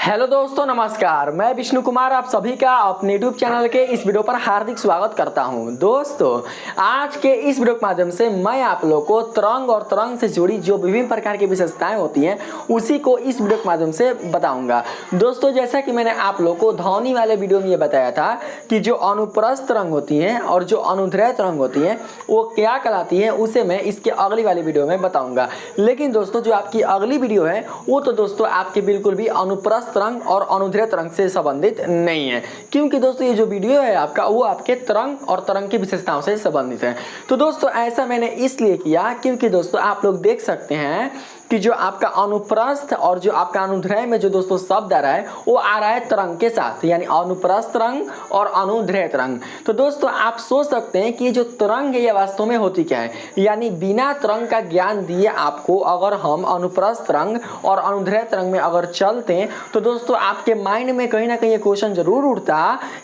Hello दोस्तों, नमस्कार। मैं विष्णु कुमार आप सभी का अपने यूट्यूब चैनल के इस वीडियो पर हार्दिक स्वागत करता हूं। दोस्तों, आज के इस वीडियो के माध्यम से मैं आप लोगों को तरंग और तरंग से जुड़ी जो विभिन्न प्रकार की विशेषताएं होती हैं उसी को इस वीडियो के माध्यम से बताऊंगा। दोस्तों, जैसा कि मैंने आप लोगों को ध्वनि वाले वीडियो में ये बताया था कि जो अनुप्रस्थ तरंग होती हैं और जो अनुदैर्ध्य तरंग होती हैं वो क्या कहलाती है, उसे मैं इसके अगली वाली वीडियो में बताऊंगा। लेकिन दोस्तों, जो आपकी अगली वीडियो है वो तो दोस्तों आपके बिल्कुल भी अनुप्रस्थ तरंग और अनुदैर्ध्य तरंग से संबंधित नहीं है, क्योंकि दोस्तों ये जो वीडियो है आपका वो आपके तरंग और तरंग की विशेषताओं से संबंधित है। तो दोस्तों ऐसा मैंने इसलिए किया क्योंकि दोस्तों आप लोग देख सकते हैं कि जो आपका अनुप्रस्थ और जो आपका अनुदैर्ध्य में जो दोस्तों शब्द आ रहा है वो आ रहा है तरंग के साथ, यानी अनुप्रस्थ तरंग और अनुदैर्ध्य तरंग। तो दोस्तों आप सोच सकते हैं कि ये जो तरंग है ये वास्तव में होती क्या है, यानी बिना तरंग का ज्ञान दिए आपको अगर हम अनुप्रस्थ तरंग और अनुदैर्ध्य तरंग में अगर चलते हैं तो दोस्तों आपके माइंड में कहीं ना कहीं ये क्वेश्चन जरूर उठता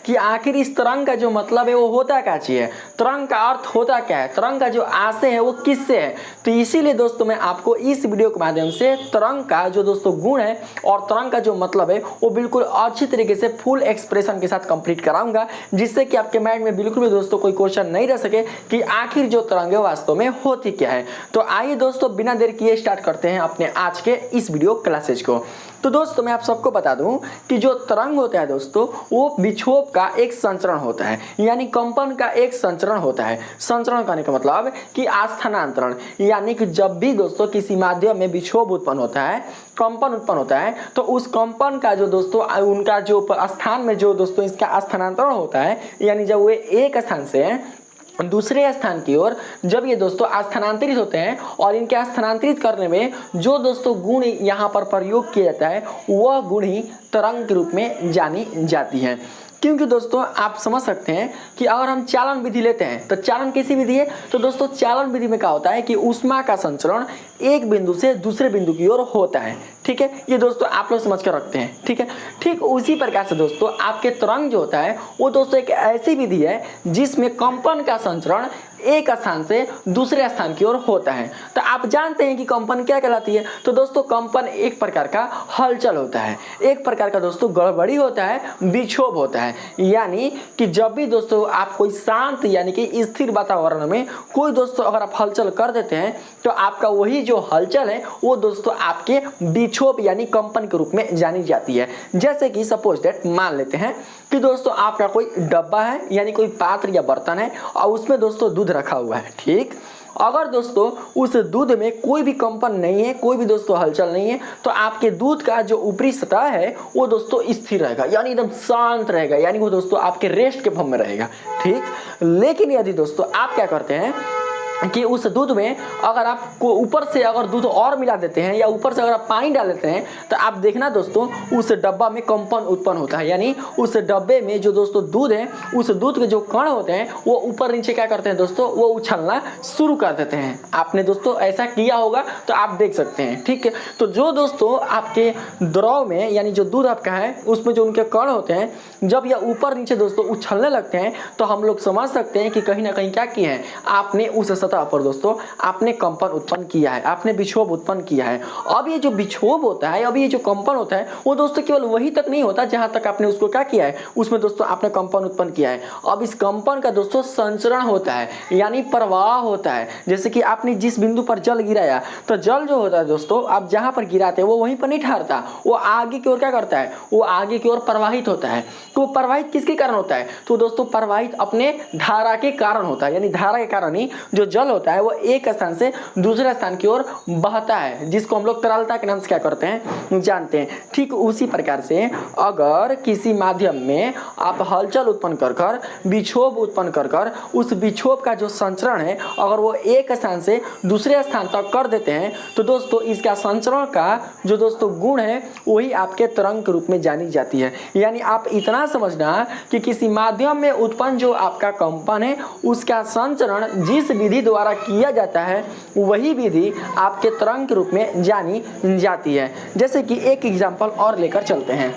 कि आखिर इस तरंग का जो मतलब है वो होता क्या चाहिए, तरंग का अर्थ होता क्या है, तरंग का जो आशय है वो किससे है। तो इसीलिए दोस्तों मैं आपको इस वीडियो के माध्यम से तरंग का जो दोस्तों गुण है और तरंग का जो मतलब है वो बिल्कुल अच्छी तरीके से फुल एक्सप्रेशन के साथ कंप्लीट कराऊंगा, जिससे कि आपके माइंड में बिल्कुल भी दोस्तों कोई क्वेश्चन नहीं रह सके कि आखिर जो तरंग है वास्तव में होती क्या है। तो आइए दोस्तों बिना देर किए स्टार्ट करते हैं अपने आज के इस वीडियो क्लासेज को। तो दोस्तों मैं आप सबको बता दूं कि जो तरंग होता है दोस्तों वो विक्षोभ का एक संचरण होता है, यानी कंपन का एक संचरण होता है। संचरण करने का मतलब कि स्थानांतरण, यानी कि जब भी दोस्तों किसी माध्यम में विक्षोभ उत्पन्न होता है, कंपन उत्पन्न होता है, तो उस कंपन का जो दोस्तों उनका जो स्थान में जो दोस्तों इसका स्थानांतरण होता है, यानी जब वे एक स्थान से दूसरे स्थान की ओर जब ये दोस्तों स्थानांतरित होते हैं और इनके स्थानांतरित करने में जो दोस्तों गुण यहाँ पर प्रयोग किया जाता है वह गुण ही तरंग के रूप में जानी जाती है। क्योंकि दोस्तों आप समझ सकते हैं कि अगर हम चालन विधि लेते हैं तो चालन कैसी विधि है, तो दोस्तों चालन विधि में क्या होता है कि ऊष्मा का संचरण एक बिंदु से दूसरे बिंदु की ओर होता है। ठीक है, ये दोस्तों आप लोग समझ कर रखते हैं। ठीक है, ठीक उसी प्रकार से दोस्तों आपके तरंग जो होता है वो दोस्तों एक ऐसी विधि है जिसमें कंपन का संचरण एक स्थान से दूसरे स्थान की ओर होता है। तो आप जानते हैं कि कंपन क्या कहलाती है, तो दोस्तों कंपन एक प्रकार का हलचल होता है, एक प्रकार का दोस्तों गड़बड़ी होता है, विक्षोभ होता है। यानी कि जब भी दोस्तों आप कोई शांत यानी कि स्थिर वातावरण में कोई दोस्तों अगर आप हलचल कर देते हैं तो आपका वही जो हलचल है वो दोस्तों आपके विक्षोभ यानी कंपन के रूप में जानी जाती है। जैसे कि सपोज दैट मान लेते हैं कि दोस्तों आपका कोई डब्बा है यानी कोई पात्र या बर्तन है और उसमें दोस्तों दूध रखा हुआ है। ठीक, अगर दोस्तों उस दूध में कोई भी कंपन नहीं है, कोई भी दोस्तों हलचल नहीं है, तो आपके दूध का जो ऊपरी सतह है वो दोस्तों स्थिर रहेगा, यानी एकदम शांत रहेगा, यानी वो दोस्तों आपके रेस्ट के फॉर्म में रहेगा। ठीक, लेकिन यदि दोस्तों आप क्या करते हैं कि उस दूध में अगर आप ऊपर से अगर दूध और मिला देते हैं या ऊपर से अगर आप पानी डाल देते हैं तो आप देखना दोस्तों उस डब्बा में कंपन उत्पन्न होता है, यानी उस डब्बे में जो दोस्तों दूध है उस दूध के जो कण होते हैं वो ऊपर नीचे क्या करते हैं दोस्तों, वो उछलना शुरू कर देते हैं। आपने दोस्तों ऐसा किया होगा तो आप देख सकते हैं। ठीक है, तो जो दोस्तों आपके द्रव में यानी जो दूध आपका है उसमें जो उनके कण होते हैं जब यह ऊपर नीचे दोस्तों उछलने लगते हैं तो हम लोग समझ सकते हैं कि कहीं ना कहीं क्या किया है, आपने उस पर दोस्तों आपने कंपन उत्पन्न किया है, आपने विक्षोभ उत्पन्न किया है। अब ये जो विक्षोभ होता है, अब ये जो कंपन होता है वो दोस्तों केवल वही तक नहीं होता जहां तक आपने उसको क्या किया है, उसमें दोस्तों आपने कंपन उत्पन्न किया है। अब इस कंपन का दोस्तों संचरण होता है, यानी प्रवाह होता है। जैसे कि आपने जिस बिंदु पर जल गिराया तो जल जो होता है दोस्तों आप जहां पर गिराते हैं वो वहीं पर नहीं ठहरता, वो आगे की ओर क्या करता है, वो आगे की ओर प्रवाहित होता है। तो प्रवाहित किसके कारण होता है, तो दोस्तों प्रवाहित अपने धारा के कारण होता है, यानी धारा के कारण ही जो जल होता है वो एक स्थान से दूसरे स्थान की ओर बहता है, जिसको हम लोग तरलता के नाम से क्या करते हैं जानते हैं। ठीक उसी प्रकार से अगर किसी माध्यम में आप हलचल उत्पन्न कर विक्षोभ उत्पन्न कर उस विक्षोभ का जो संचरण है अगर वो एक स्थान से दूसरे स्थान तक कर देते हैं तो दोस्तों इसका संचरण का जो दोस्तों गुण है वही आपके तरंग के रूप में जानी जाती है। यानी आप इतना समझना कि किसी माध्यम में उत्पन्न जो आपका कंपन है उसका संचरण जिस विधि द्वारा किया जाता है वही विधि आपके तरंग के रूप में जानी जाती है। जैसे कि एक एग्जांपल और लेकर चलते हैं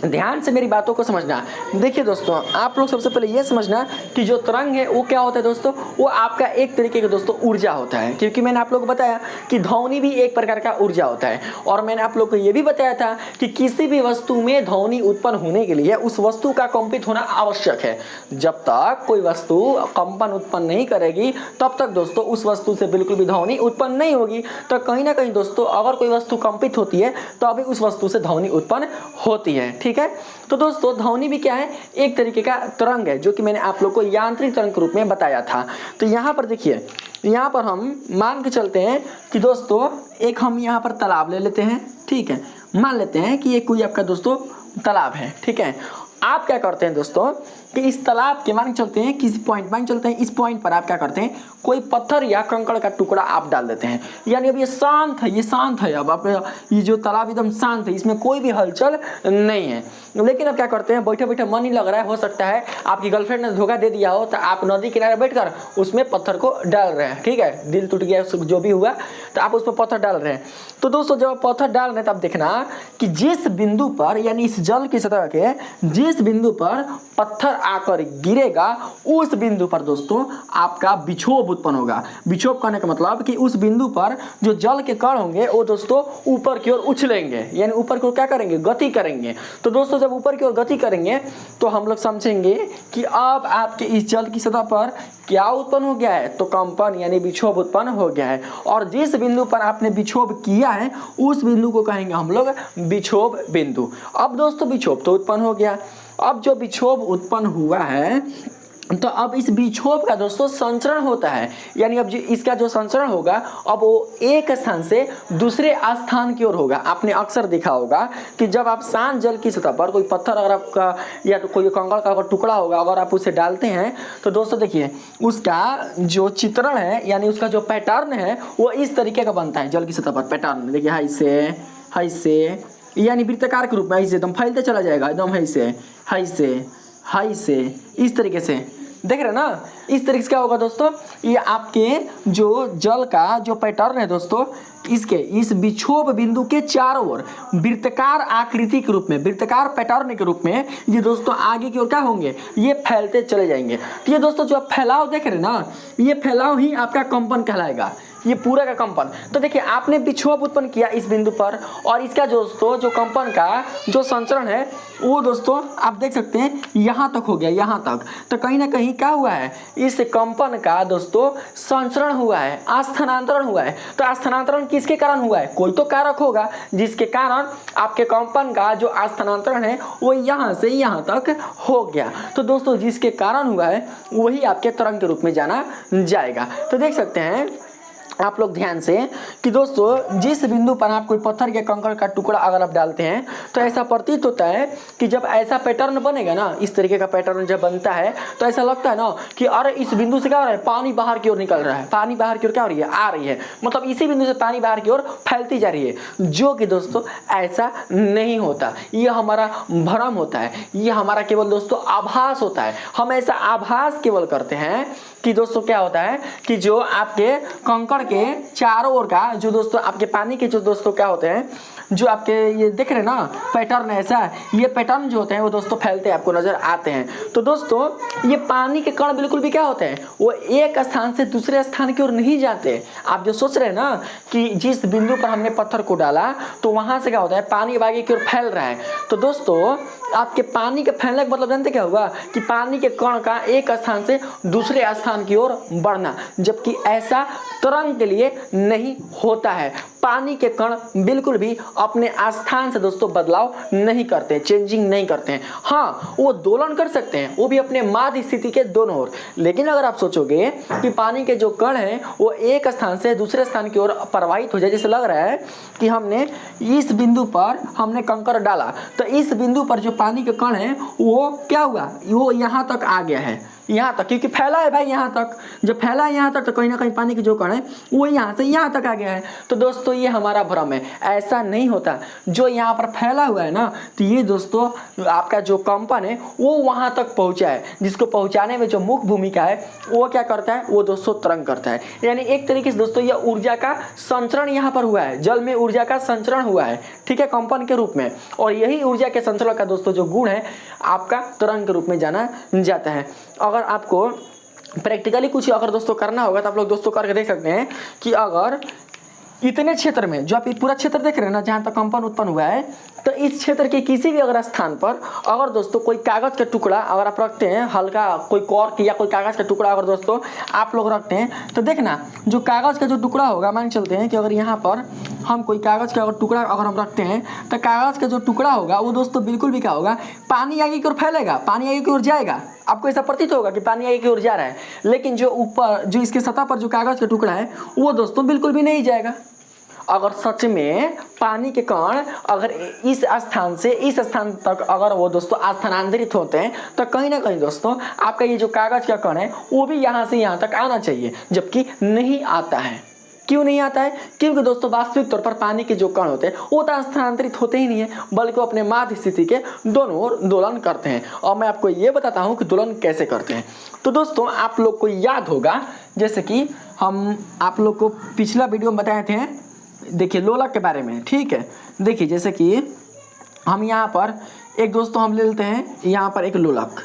ध्यान से मेरी बातों को समझना। देखिए दोस्तों, आप लोग सबसे पहले ये समझना कि जो तरंग है वो क्या होता है दोस्तों, वो आपका एक तरीके का दोस्तों ऊर्जा होता है, क्योंकि मैंने आप लोग को बताया कि ध्वनि भी एक प्रकार का ऊर्जा होता है। और मैंने आप लोग को ये भी बताया था कि किसी भी वस्तु में ध्वनि उत्पन्न होने के लिए उस वस्तु का कंपित होना आवश्यक है। जब तक कोई वस्तु कंपन उत्पन्न नहीं करेगी तब तक दोस्तों उस वस्तु से बिल्कुल भी ध्वनि उत्पन्न नहीं होगी। तो कहीं ना कहीं दोस्तों अगर कोई वस्तु कंपित होती है तो अभी उस वस्तु से ध्वनि उत्पन्न होती है। ठीक है, तो दोस्तों ध्वनि भी क्या है, एक तरीके का तरंग है, जो कि मैंने आप लोग को यांत्रिक तरंग के रूप में बताया था। तो यहाँ पर देखिए, यहाँ पर हम मान के चलते हैं कि दोस्तों एक हम यहाँ पर तालाब ले लेते हैं। ठीक है, मान लेते हैं कि ये कोई आपका दोस्तों तालाब है। ठीक है, आप क्या करते हैं दोस्तों कि इस तालाब के मान चलते हैं किसी पॉइंट, मान चलते हैं इस पॉइंट पर आप क्या करते हैं, कोई पत्थर या कंकड़ का टुकड़ा आप डाल देते हैं। यानी अब ये शांत है, ये शांत है। अब आप ये जो तालाब एकदम शांत है, इसमें कोई भी हलचल नहीं है। लेकिन अब क्या करते हैं, बैठे बैठे मन ही लग रहा है, हो सकता है आपकी गर्लफ्रेंड ने धोखा दे दिया हो, तो आप नदी किनारे बैठकर उसमें पत्थर को डाल रहे हैं। ठीक है, दिल टूट गया जो भी हुआ, तो आप उसमें पत्थर डाल रहे हैं। तो दोस्तों जब आप पत्थर डाल रहे हैं तब देखना कि जिस बिंदु पर, यानी इस जल की सतह के जिस बिंदु पर पत्थर आकर गिरेगा उस बिंदु पर दोस्तों आपका विक्षोभ उत्पन्न होगा। विक्षोभ करने का मतलब कि उस बिंदु पर जो जल के कण होंगे वो दोस्तों ऊपर की ओर उछलेंगे, यानी ऊपर की ओर क्या करेंगे, गति करेंगे। तो दोस्तों जब ऊपर की ओर गति करेंगे तो हम लोग समझेंगे कि अब आपके इस जल की सतह पर क्या उत्पन्न हो गया है, तो कंपन यानी विक्षोभ उत्पन्न हो गया है। और जिस बिंदु पर आपने विक्षोभ किया है उस बिंदु को कहेंगे हम लोग विक्षोभ बिंदु। अब दोस्तों विक्षोभ तो उत्पन्न हो गया। अब जो विक्षोभ उत्पन्न हुआ है तो अब इस विक्षोभ का दोस्तों संचरण होता है, यानी अब इसका जो संचरण होगा अब वो एक स्थान से दूसरे स्थान की ओर होगा। आपने अक्सर देखा होगा कि जब आप शांत जल की सतह पर कोई पत्थर अगर आपका या तो कोई कंकड़ का अगर टुकड़ा होगा, अगर आप उसे डालते हैं तो दोस्तों देखिए उसका जो चित्रण है, यानी उसका जो पैटर्न है वो इस तरीके का बनता है। जल की सतह पर पैटर्न देखिए, हाई से यानी वृत्ताकार के रूप में ऐसे एकदम फैलते चला जाएगा, एकदम हाई से इस तरीके से देख रहे ना। इस तरीके से क्या होगा दोस्तों, ये आपके जो जल का जो पैटर्न है दोस्तों, इसके इस विक्षोभ बिंदु के चारों ओर वृत्ताकार आकृति के रूप में, वृत्ताकार पैटर्न के रूप में ये दोस्तों आगे की ओर क्या होंगे, ये फैलते चले जाएंगे। तो ये दोस्तों जो आप फैलाव देख रहे हैं ना, ये फैलाव ही आपका कंपन कहलाएगा, ये पूरा का कंपन। तो देखिए आपने विक्षोभ उत्पन्न किया इस बिंदु पर, और इसका दोस्तों जो कंपन का जो संचरण है वो दोस्तों आप देख सकते हैं यहाँ तक हो गया, यहाँ तक। तो कहीं ना कहीं क्या हुआ है, इस कंपन का दोस्तों संचरण हुआ है, स्थानांतरण हुआ है। तो स्थानांतरण किसके कारण हुआ है, कोई तो कारक होगा जिसके कारण आपके कंपन का जो स्थानांतरण है वो यहाँ से यहाँ तक हो गया। तो दोस्तों जिसके कारण हुआ है वही आपके तरंग के रूप में जाना जाएगा। तो देख सकते हैं आप लोग ध्यान से कि दोस्तों जिस बिंदु पर आप कोई पत्थर या कंकड़ का टुकड़ा अगर आप डालते हैं तो ऐसा प्रतीत होता है कि जब ऐसा पैटर्न बनेगा ना, इस तरीके का पैटर्न जब बनता है तो ऐसा लगता है ना कि अरे इस बिंदु से क्या हो रहा है, पानी बाहर की ओर निकल रहा है, पानी बाहर की ओर क्या हो रही है, आ रही है, मतलब इसी बिंदु से पानी बाहर की ओर फैलती जा रही है। जो कि दोस्तों ऐसा नहीं होता, ये हमारा भ्रम होता है, ये हमारा केवल दोस्तों आभास होता है। हम ऐसा आभास केवल करते हैं कि दोस्तों क्या होता है कि जो आपके कंकड़ के चारों ओर का जो दोस्तों आपके पानी के जो दोस्तों क्या होते हैं, जो आपके ये देख रहे हैं ना पैटर्न ऐसा, ये पैटर्न जो होते हैं वो दोस्तों फैलते आपको नजर आते हैं। तो दोस्तों ये पानी के कण बिल्कुल भी क्या होते हैं, वो एक स्थान से दूसरे स्थान की ओर नहीं जाते। आप जो सोच रहे हैं ना कि जिस बिंदु पर हमने पत्थर को डाला तो वहां से क्या होता है, पानी आगे की ओर फैल रहा है। तो दोस्तों आपके पानी के फैलने का मतलब जानते क्या हुआ कि पानी के कण का एक स्थान से दूसरे स्थान की ओर बढ़ना, जबकि ऐसा तरंग के लिए नहीं होता है। पानी के कण बिल्कुल भी अपने स्थान से दोस्तों बदलाव नहीं करते, चेंजिंग नहीं करते हैं। हाँ वो दोलन कर सकते हैं, वो भी अपने माध्य स्थिति के दोनों ओर। लेकिन अगर आप सोचोगे कि पानी के जो कण हैं वो एक स्थान से दूसरे स्थान की ओर प्रवाहित हो जाए, जैसे लग रहा है कि हमने इस बिंदु पर हमने कंकड़ डाला तो इस बिंदु पर जो पानी के कण हैं वो क्या हुआ, वो यहाँ तक आ गया है, यहाँ तक, क्योंकि फैला है भाई यहाँ तक। जब फैला है यहाँ तक तो कहीं ना कहीं पानी की जो कण है वो यहाँ से यहाँ तक आ गया है। तो दोस्तों ये हमारा भ्रम है, ऐसा नहीं होता। जो यहाँ पर फैला हुआ है ना, तो ये दोस्तों आपका जो कंपन है वो वहाँ तक पहुँचा है, जिसको पहुँचाने में जो मुख्य भूमिका है वो क्या करता है, वो दोस्तों तरंग करता है। यानी एक तरीके से दोस्तों यह ऊर्जा का संचरण यहाँ पर हुआ है, जल में ऊर्जा का संचरण हुआ है, ठीक है, कंपन के रूप में। और यही ऊर्जा के संचरण का दोस्तों जो गुण है आपका तरंग के रूप में जाना जाता है। अगर आपको प्रैक्टिकली कुछ अगर दोस्तों करना होगा तो आप लोग दोस्तों करके देख सकते हैं कि अगर इतने क्षेत्र में, जो आप ये पूरा क्षेत्र देख रहे हैं ना जहाँ तक कंपन उत्पन्न हुआ है, तो इस क्षेत्र के किसी भी अगर स्थान पर अगर दोस्तों कोई कागज़ का टुकड़ा अगर आप रखते हैं, हल्का कोई कॉर्क या कोई कागज़ का टुकड़ा अगर दोस्तों आप लोग रखते हैं, तो देखना जो कागज़ का जो टुकड़ा होगा, मान चलते हैं कि अगर यहाँ पर हम कोई कागज़ का अगर टुकड़ा अगर हम रखते हैं, तो कागज़ का जो टुकड़ा होगा वो दोस्तों बिल्कुल भी क्या होगा, पानी आगे की ओर फैलेगा, पानी आगे की ओर जाएगा। आपको ऐसा प्रतीत होगा कि पानी आगे की ओर जा रहा है, लेकिन जो ऊपर जो इसके सतह पर जो कागज़ का टुकड़ा है वो दोस्तों बिल्कुल भी नहीं जाएगा। अगर सच में पानी के कण अगर इस स्थान से इस स्थान तक अगर वो दोस्तों स्थानांतरित होते हैं, तो कहीं ना कहीं दोस्तों आपका ये जो कागज का कण है वो भी यहाँ से यहाँ तक आना चाहिए, जबकि नहीं आता है। क्यों नहीं आता है? क्योंकि दोस्तों वास्तविक तौर पर पानी के जो कण होते हैं वो तो स्थानांतरित होते ही नहीं है, बल्कि वो अपने माध्य स्थिति के दोनों ओर दोलन करते हैं। और मैं आपको ये बताता हूँ कि दोलन कैसे करते हैं। तो दोस्तों आप लोग को याद होगा, जैसे कि हम आप लोग को पिछला वीडियो में बताए थे, देखिए लोलक के बारे में, ठीक है। देखिए जैसे कि हम यहाँ पर एक दोस्तों हम ले लेते हैं यहाँ पर एक लोलक।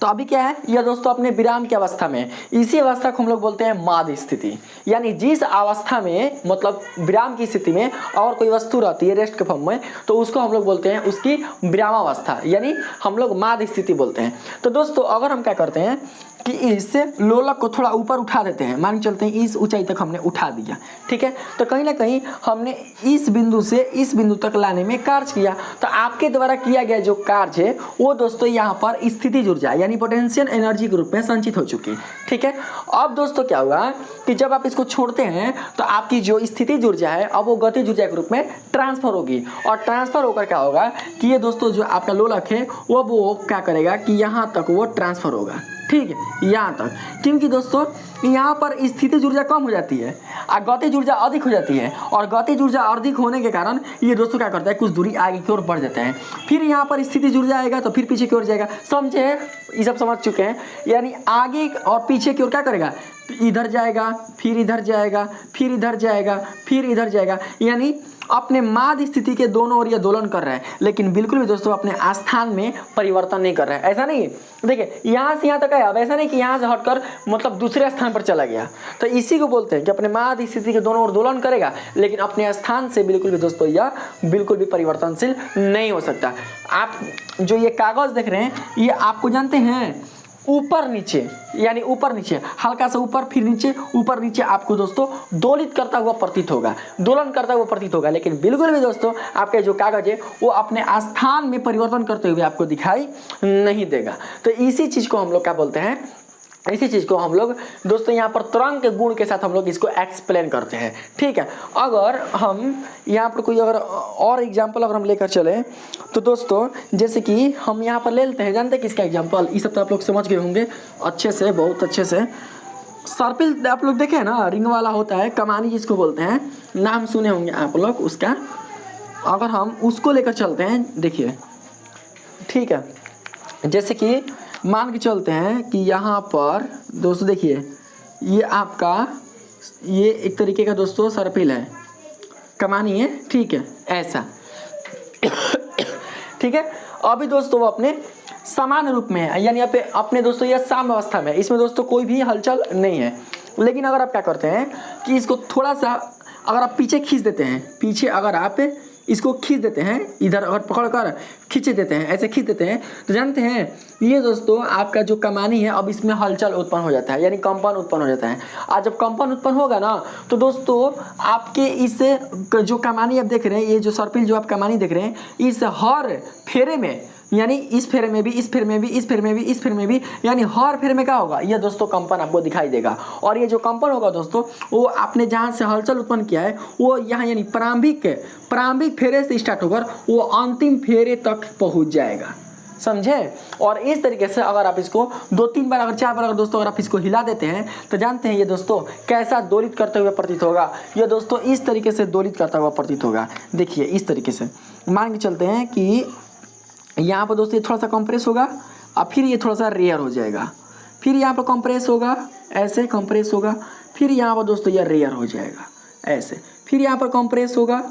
तो अभी क्या है, यह दोस्तों अपने विराम की अवस्था में, इसी अवस्था को हम लोग बोलते हैं माध्य स्थिति। यानी जिस अवस्था में मतलब विराम की स्थिति में और कोई वस्तु रहती है रेस्ट के फॉर्म में, तो उसको हम लोग बोलते हैं उसकी विरामावस्था, यानी हम लोग माध्य स्थिति बोलते हैं। तो दोस्तों अगर हम क्या करते हैं कि इस लोलक को थोड़ा ऊपर उठा देते हैं, मान चलते हैं इस ऊंचाई तक हमने उठा दिया, ठीक है, तो कहीं ना कहीं हमने इस बिंदु से इस बिंदु तक लाने में कार्य किया। तो आपके द्वारा किया गया जो कार्य है वो दोस्तों यहाँ पर स्थितिज ऊर्जा यानी पोटेंशियल एनर्जी के रूप में संचित हो चुकी, ठीक है। अब दोस्तों क्या हुआ कि जब आप इसको छोड़ते हैं तो आपकी जो स्थितिज ऊर्जा है अब वो गतिज ऊर्जा के रूप में ट्रांसफर होगी, और ट्रांसफर होकर क्या होगा कि ये दोस्तों जो आपका लोलक है वो क्या करेगा कि यहाँ तक वो ट्रांसफर होगा, ठीक है, यहाँ तक। क्योंकि दोस्तों यहाँ पर स्थितिज ऊर्जा कम हो जाती है और गतिज ऊर्जा अधिक हो जाती है, और गतिज ऊर्जा अधिक होने के कारण ये दोस्तों क्या करता है, कुछ दूरी आगे की ओर बढ़ जाता है। फिर यहाँ पर स्थितिज ऊर्जा आएगा तो फिर पीछे की ओर जाएगा, समझे, ये सब समझ चुके हैं। यानी आगे और पीछे की ओर क्या करेगा, इधर जाएगा, फिर इधर जाएगा, फिर इधर जाएगा, फिर इधर जाएगा, यानी अपने माध्य स्थिति के दोनों ओर ये दोलन कर रहा है, लेकिन बिल्कुल भी दोस्तों अपने स्थान में परिवर्तन नहीं कर रहा है। ऐसा नहीं है, देखिए यहाँ से यहाँ तक है, अब ऐसा नहीं कि यहाँ से हटकर मतलब दूसरे स्थान पर चला गया। तो इसी को बोलते हैं कि अपने माध्य स्थिति के दोनों ओर दोलन करेगा, लेकिन अपने स्थान से बिल्कुल भी दोस्तों यह बिल्कुल भी परिवर्तनशील नहीं हो सकता। आप जो ये कागज देख रहे हैं ये आपको जानते हैं ऊपर नीचे, यानी ऊपर नीचे, हल्का सा ऊपर फिर नीचे, ऊपर नीचे आपको दोस्तों दोलित करता हुआ प्रतीत होगा, दोलन करता हुआ प्रतीत होगा, लेकिन बिल्कुल भी दोस्तों आपके जो कागज है वो अपने स्थान में परिवर्तन करते हुए आपको दिखाई नहीं देगा। तो इसी चीज़ को हम लोग क्या बोलते हैं, इसी चीज़ को हम लोग दोस्तों यहाँ पर तरंग के गुण के साथ हम लोग इसको एक्सप्लेन करते हैं, ठीक है। अगर हम यहाँ पर कोई अगर और एग्जांपल अगर हम लेकर चले तो दोस्तों जैसे कि हम यहाँ पर ले लेते हैं, जानते हैं किसका एग्जांपल, इस सब तो आप लोग समझ गए होंगे अच्छे से, बहुत अच्छे से। सर्पिल आप लोग देखे ना, रिंग वाला होता है, कमानी जिसको बोलते हैं, नाम सुने होंगे आप लोग उसका। अगर हम उसको लेकर चलते हैं, देखिए ठीक है, जैसे कि मान के चलते हैं कि यहाँ पर दोस्तों देखिए ये आपका ये एक तरीके का दोस्तों सर्पिल है, कमानी है, ठीक है, ऐसा ठीक है। अभी दोस्तों वो अपने समान रूप में है, यानी अपने दोस्तों यह साम्य अवस्था में है, इसमें दोस्तों कोई भी हलचल नहीं है। लेकिन अगर आप क्या करते हैं कि इसको थोड़ा सा अगर आप पीछे खींच देते हैं, पीछे अगर आप इसको खींच देते हैं, इधर अगर पकड़ कर खींच देते हैं, ऐसे खींच देते हैं, तो जानते हैं ये दोस्तों आपका जो कमानी है अब इसमें हलचल उत्पन्न हो जाता है, यानी कंपन उत्पन्न हो जाता है। आज जब कंपन उत्पन्न होगा ना तो दोस्तों आपके इस जो कमानी आप देख रहे हैं, ये जो सर्पिल जो आप कमानी देख रहे हैं, इस हर फेरे में, यानी इस फेरे में भी, इस फेरे में भी, इस फेरे में भी, इस फेरे में भी, यानी हर फेरे में क्या होगा, यह दोस्तों कंपन आपको दिखाई देगा। और ये जो कंपन होगा दोस्तों वो आपने जहाँ से हलचल उत्पन्न किया है वो यहाँ यानी प्रारंभिक फेरे से स्टार्ट होकर वो अंतिम फेरे तक पहुँच जाएगा। समझे। और इस तरीके से अगर आप इसको 2-3 बार अगर 4 बार अगर दोस्तों अगर आप इसको हिला देते हैं तो जानते हैं ये दोस्तों कैसा दोलित करते हुए प्रतीत होगा। ये दोस्तों इस तरीके से दोलित करता हुआ प्रतीत होगा। देखिए इस तरीके से मान के चलते हैं कि यहाँ पर दोस्तों ये थोड़ा सा कंप्रेस होगा, अब फिर ये थोड़ा सा रेयर हो जाएगा, फिर यहाँ पर कंप्रेस होगा, ऐसे कंप्रेस होगा, फिर यहाँ पर दोस्तों ये रेयर हो जाएगा ऐसे, फिर यहाँ पर कंप्रेस होगा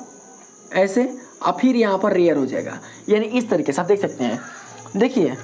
ऐसे, और फिर यहाँ पर रेयर हो जाएगा। यानी इस तरीके से आप देख सकते हैं। देखिए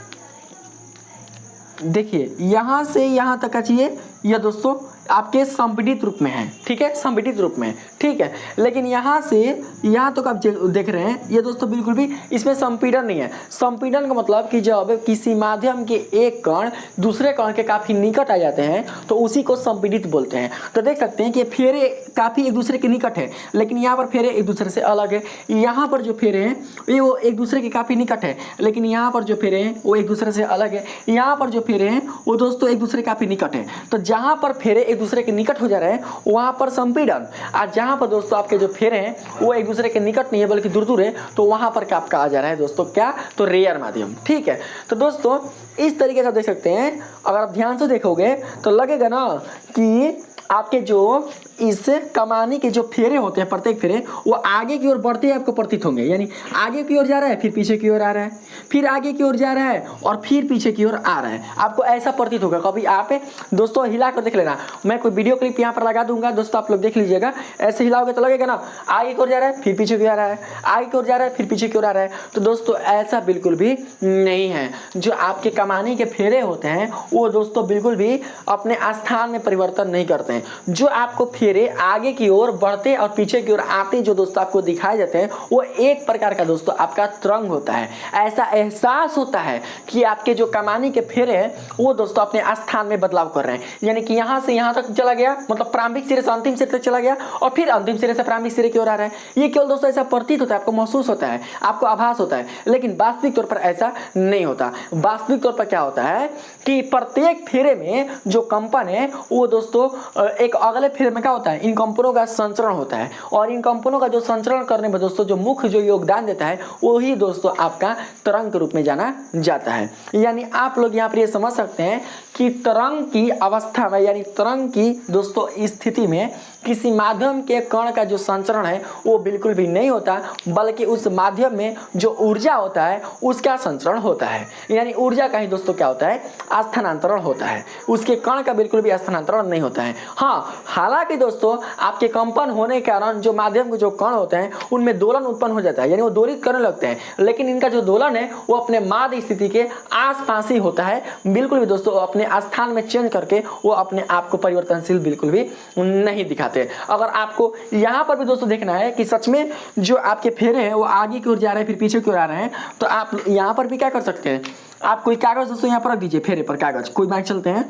देखिए यहाँ से यहाँ तक का चाहिए यह दोस्तों आपके संपीड़ित रूप में है, ठीक है, संपीड़ित रूप में, ठीक है। लेकिन यहाँ से यहाँ तक आप देख रहे हैं ये दोस्तों बिल्कुल भी इसमें संपीड़न नहीं है। संपीड़न का मतलब कि जब किसी माध्यम के एक कण दूसरे कण के काफ़ी निकट आ जाते हैं तो उसी को संपीड़ित बोलते हैं। तो देख सकते हैं कि फेरे काफ़ी एक दूसरे के निकट है, लेकिन यहाँ पर फेरे एक दूसरे से अलग है। यहाँ पर जो फेरे हैं ये वो एक दूसरे के काफ़ी निकट है, लेकिन यहाँ पर जो फेरे हैं वो एक दूसरे से अलग है। यहाँ पर जो फेरे हैं वो दोस्तों एक दूसरे काफ़ी निकट है। तो जहाँ पर फेरे एक दूसरे के निकट हो जा रहे हैं वहाँ पर संपीड़न, और जहाँ पर दोस्तों आपके जो फेरे हैं वो एक दूसरे के निकट नहीं है बल्कि दूर दूर है, तो वहाँ पर क्या आपका आ जा रहा है दोस्तों क्या, तो रेयर माध्यम, ठीक है। तो दोस्तों इस तरीके से आप देख सकते हैं। अगर आप ध्यान से देखोगे तो लगेगा ना कि आपके जो इस कमानी के जो फेरे होते हैं प्रत्येक फेरे वो आगे की ओर बढ़ते आपको प्रतीत होंगे। यानी आगे की ओर जा रहा है, फिर पीछे की ओर आ रहा है, फिर आगे की ओर जा रहा है और फिर पीछे की ओर आ रहा है। आपको ऐसा प्रतीत होगा। कभी आप दोस्तों हिला कर देख लेना, मैं कोई वीडियो क्लिप यहाँ पर लगा दूंगा दोस्तों, आप लोग देख लीजिएगा। ऐसे हिलाओगे तो लगेगा ना आगे की ओर जा रहा है, फिर पीछे की ओर आ रहा है, आगे की ओर जा रहा है, फिर पीछे की ओर आ रहा है। तो दोस्तों ऐसा बिल्कुल भी नहीं है। जो आपके कमानी के फेरे होते हैं वो दोस्तों बिल्कुल भी अपने स्थान में परिवर्तन नहीं करते हैं। जो आपको फेरे आगे की ओर बढ़ते और पीछे की ओर आते जो दोस्तों आपको दिखाए जाते हैं वो एक प्रकार का दोस्तों आपका तरंग होता है। ऐसा एहसास होता है कि आपके जो कमानी के फेरे हैं वो दोस्तों अपने स्थान में बदलाव कर रहे हैं। यानी कि यहाँ से यहाँ तक चला गया, मतलब प्रारंभिक सिरे से अंतिम सिरे तक चला गया और फिर अंतिम सिरे से प्रारंभिक सिरे की ओर आ रहा है। ये केवल दोस्तों ऐसा प्रतीत होता है, आपको महसूस होता है, आपको आभास होता है, लेकिन वास्तविक तौर पर ऐसा नहीं होता। वास्तविक तौर पर क्या होता है कि प्रत्येक फेरे में जो कंपन है वो दोस्तों एक अगले फेरे में क्या होता है, इन कंपनों का संचरण होता है। और इन कंपनों का जो संचरण करने में दोस्तों जो मुख्य जो योगदान देता है वही दोस्तों आपका तरंग के रूप में जाना जाता है। यानी आप लोग यहाँ पर ये समझ सकते हैं कि तरंग की अवस्था में, यानी तरंग की दोस्तों स्थिति में किसी माध्यम के कण का जो संचरण है वो बिल्कुल भी नहीं होता, बल्कि उस माध्यम में जो ऊर्जा होता है उसका संचरण होता है। यानी ऊर्जा का ही दोस्तों क्या होता है, स्थानांतरण होता है, उसके कण का बिल्कुल भी स्थानांतरण नहीं होता है। हाँ, हालांकि दोस्तों आपके कंपन होने के कारण जो माध्यम के जो कण होते हैं उनमें दोलन उत्पन्न हो जाता है, यानी वो दोलित करने लगते हैं, लेकिन इनका जो दोलन है वो अपने माध्य स्थिति के आसपास ही होता है। बिल्कुल भी दोस्तों अपने स्थान में चेंज करके वो अपने आप को परिवर्तनशील बिल्कुल भी नहीं दिखाते। अगर आपको यहाँ पर भी दोस्तों देखना है कि सच में जो आपके फेरे हैं वो आगे की ओर जा रहे हैं फिर पीछे की ओर आ रहे हैं, तो आप यहाँ पर भी क्या कर सकते हैं, आप कोई कागज दोस्तों यहाँ पर रख दीजिए, फेरे पर कागज कोई मान चलते हैं।